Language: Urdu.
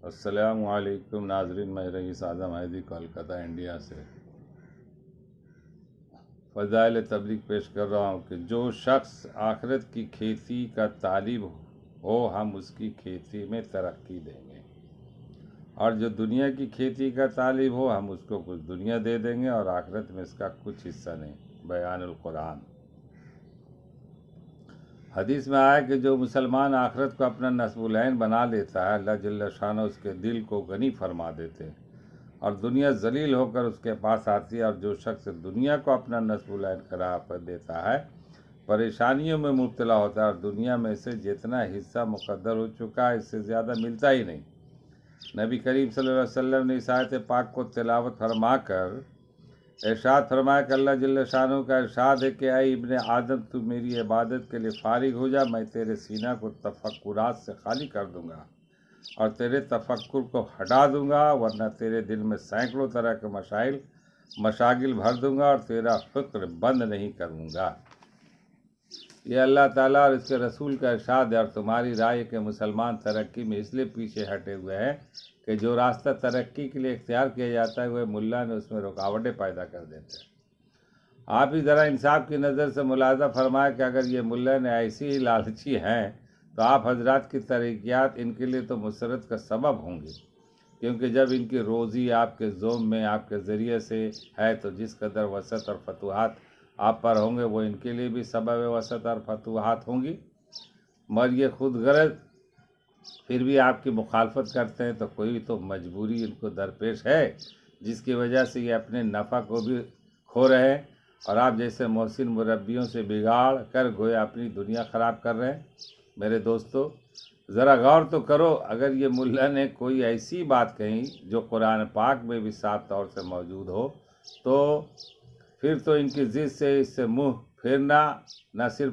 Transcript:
السلام علیکم ناظرین، میں رئیس اعظم حیدی کولکتہ انڈیا سے فضائل تبلیغ پیش کر رہا ہوں کہ جو شخص آخرت کی کھیتی کا طالب ہو ہم اس کی کھیتی میں ترقی دیں گے، اور جو دنیا کی کھیتی کا طالب ہو ہم اس کو کچھ دنیا دے دیں گے اور آخرت میں اس کا کچھ حصہ نہیں۔ بیان القرآن۔ حدیث میں آیا کہ جو مسلمان آخرت کو اپنا نصب العین بنا لیتا ہے، اللہ جل شانہ اس کے دل کو غنی فرما دیتے ہیں اور دنیا ذلیل ہو کر اس کے پاس آتی ہے، اور جو شخص دنیا کو اپنا نصب العین قرار دیتا ہے پریشانیوں میں مبتلا ہوتا ہے، اور دنیا میں سے جتنا حصہ مقدر ہو چکا ہے اس سے زیادہ ملتا ہی نہیں۔ نبی کریم صلی اللہ علیہ وسلم نے اس آیت پاک کو تلاوت فرما کر ارشاد فرمایا کہ اللہ جل شانہ کا ارشاد ہے کہ اے ابن آدم تو میری عبادت کے لیے فارغ ہو جا، میں تیرے سینہ کو تفکرات سے خالی کر دوں گا اور تیرے تفکر کو ہٹا دوں گا، ورنہ تیرے دل میں سینکڑوں طرح کے مشاغل بھر دوں گا اور تیرا فکر بند نہیں کروں گا۔ یہ اللہ تعالیٰ اور اس کے رسول کا ارشاد ہے، اور تمہاری رائے کہ مسلمان ترقی میں اس لیے پیچھے ہٹے ہوئے ہیں کہ جو راستہ ترقی کے لیے اختیار کیا جاتا ہے وہ ملا نے اس میں رکاوٹیں پیدا کر دیتے ہیں۔ آپ ہی ذرا انصاف کی نظر سے ملاحظہ فرمائے کہ اگر یہ ملا نے ایسی ہی لالچی ہیں تو آپ حضرات کی ترقیات ان کے لیے تو مسرت کا سبب ہوں گی، کیونکہ جب ان کی روزی آپ کے زوم میں آپ کے ذریعے سے ہے تو جس قدر وسعت اور فتوحات آپ پر ہوں گے وہ ان کے لیے بھی سبب وسعت اور فتوحات ہوں گی، مگر یہ خود غرض پھر بھی آپ کی مخالفت کرتے ہیں تو کوئی تو مجبوری ان کو درپیش ہے جس کی وجہ سے یہ اپنے نفع کو بھی کھو رہے ہیں، اور آپ جیسے محسن مربیوں سے بگاڑ کر گویا اپنی دنیا خراب کر رہے ہیں۔ میرے دوستو، ذرا غور تو کرو، اگر یہ ملا نے کوئی ایسی بات کہی جو قرآن پاک میں بھی صاف طور سے موجود ہو تو پھر تو ان کی ضد سے اس سے منہ پھیرنا نہ صرف